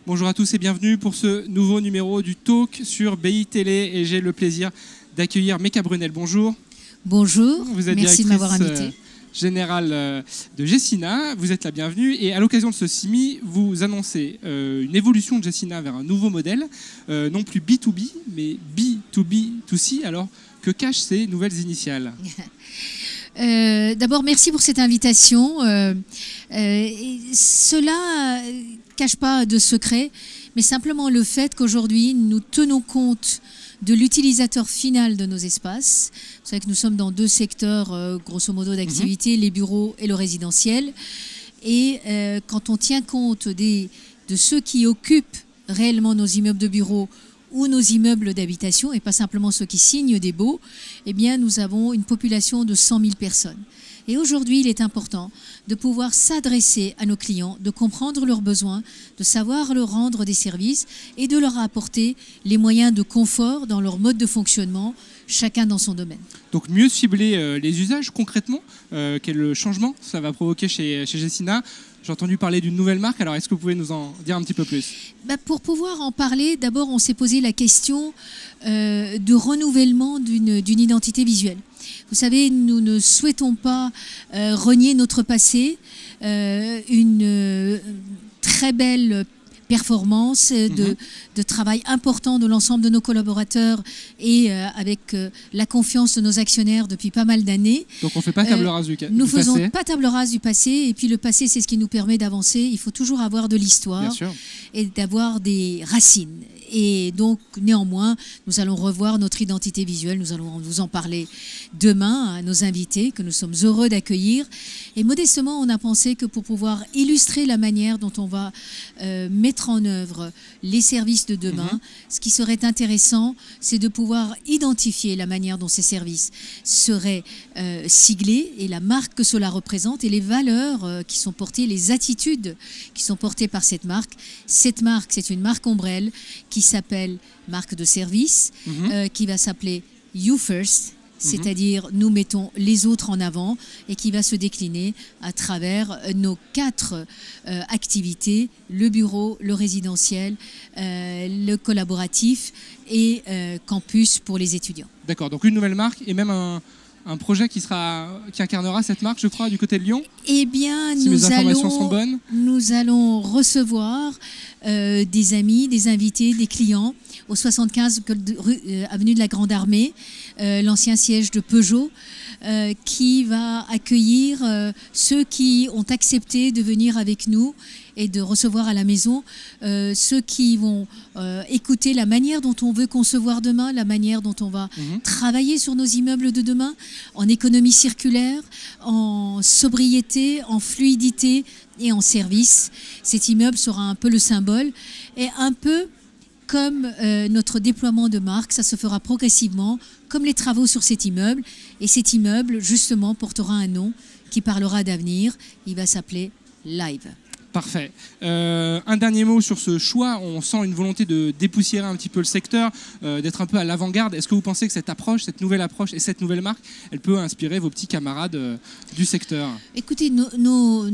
Bonjour à tous et bienvenue pour ce nouveau numéro du Talk sur BI Télé. Et j'ai le plaisir d'accueillir Meka Brunel. Bonjour. Bonjour, Vous êtes merci de m'avoir invité. Générale de Gecina, vous êtes la bienvenue. Et à l'occasion de ce CIMI, vous annoncez une évolution de Gecina vers un nouveau modèle, non plus B2B, mais B2B2C. Alors, que cachent ces nouvelles initiales? D'abord, merci pour cette invitation. Cela ne cache pas de secret, mais simplement le fait qu'aujourd'hui, nous tenons compte de l'utilisateur final de nos espaces. Vous savez que nous sommes dans deux secteurs, grosso modo, d'activité, les bureaux et le résidentiel. Et quand on tient compte de ceux qui occupent réellement nos immeubles de bureaux ou nos immeubles d'habitation, et pas simplement ceux qui signent des baux, eh bien, nous avons une population de 100 000 personnes. Et aujourd'hui, il est important de pouvoir s'adresser à nos clients, de comprendre leurs besoins, de savoir leur rendre des services et de leur apporter les moyens de confort dans leur mode de fonctionnement, chacun dans son domaine. Donc mieux cibler les usages concrètement, quel changement ça va provoquer chez Gecina? J'ai entendu parler d'une nouvelle marque, alors est-ce que vous pouvez nous en dire un petit peu plus? Pour pouvoir en parler, d'abord on s'est posé la question de renouvellement d'une identité visuelle. Vous savez, nous ne souhaitons pas renier notre passé, une très belle performance, de travail important de l'ensemble de nos collaborateurs et avec la confiance de nos actionnaires depuis pas mal d'années. Donc on ne fait pas table rase du passé. Nous ne faisons pas table rase du passé, et puis le passé c'est ce qui nous permet d'avancer. Il faut toujours avoir de l'histoire et d'avoir des racines. Et donc néanmoins, nous allons revoir notre identité visuelle, nous allons vous en parler demain à nos invités que nous sommes heureux d'accueillir. Et modestement, on a pensé que pour pouvoir illustrer la manière dont on va mettre en œuvre les services de demain, ce qui serait intéressant, c'est de pouvoir identifier la manière dont ces services seraient siglés et la marque que cela représente et les valeurs qui sont portées, les attitudes qui sont portées par cette marque. Cette marque, c'est une marque ombrelle qui s'appelle marque de service, qui va s'appeler You First, c'est-à-dire nous mettons les autres en avant, et qui va se décliner à travers nos 4 activités, le bureau, le résidentiel, le collaboratif et campus pour les étudiants. D'accord, donc une nouvelle marque et même un projet qui incarnera cette marque, je crois, du côté de Lyon. Eh bien, si mes informations sont bonnes. Nous allons recevoir des amis, des invités, des clients au 75 avenue de la Grande Armée, l'ancien siège de Peugeot, qui va accueillir ceux qui ont accepté de venir avec nous et de recevoir à la maison ceux qui vont écouter la manière dont on veut concevoir demain, la manière dont on va travailler sur nos immeubles de demain, en économie circulaire, en sobriété, en fluidité et en service. Cet immeuble sera un peu le symbole et un peu comme notre déploiement de marque, ça se fera progressivement, comme les travaux sur cet immeuble. Et cet immeuble, justement, portera un nom qui parlera d'avenir. Il va s'appeler Live. Parfait. Un dernier mot sur ce choix. On sent une volonté de dépoussiérer un petit peu le secteur, d'être un peu à l'avant-garde. Est-ce que vous pensez que cette approche, cette nouvelle approche et cette nouvelle marque, elle peut inspirer vos petits camarades du secteur? Écoutez, nos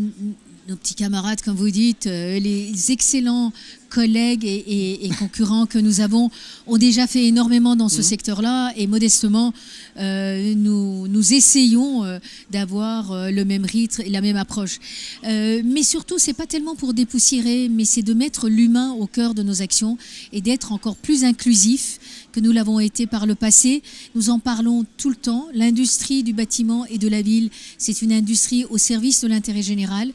petits camarades, comme vous dites, les excellents collègues et concurrents que nous avons ont déjà fait énormément dans ce secteur-là, et modestement, nous essayons d'avoir le même rythme et la même approche. Mais surtout, c'est pas tellement pour dépoussiérer, mais c'est de mettre l'humain au cœur de nos actions et d'être encore plus inclusif que nous l'avons été par le passé. Nous en parlons tout le temps. L'industrie du bâtiment et de la ville, c'est une industrie au service de l'intérêt général.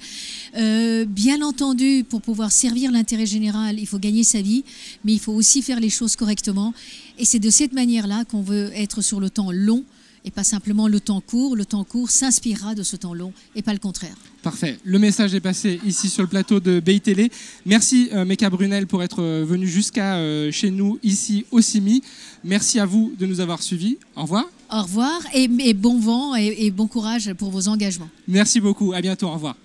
Bien entendu, pour pouvoir servir l'intérêt général, il faut gagner sa vie, mais il faut aussi faire les choses correctement. Et c'est de cette manière-là qu'on veut être sur le temps long et pas simplement le temps court. Le temps court s'inspirera de ce temps long et pas le contraire. Parfait. Le message est passé ici sur le plateau de BI Télé. Merci Meka Brunel pour être venu jusqu'à chez nous ici au CIMI. Merci à vous de nous avoir suivis. Au revoir. Au revoir et bon vent et bon courage pour vos engagements. Merci beaucoup. À bientôt. Au revoir.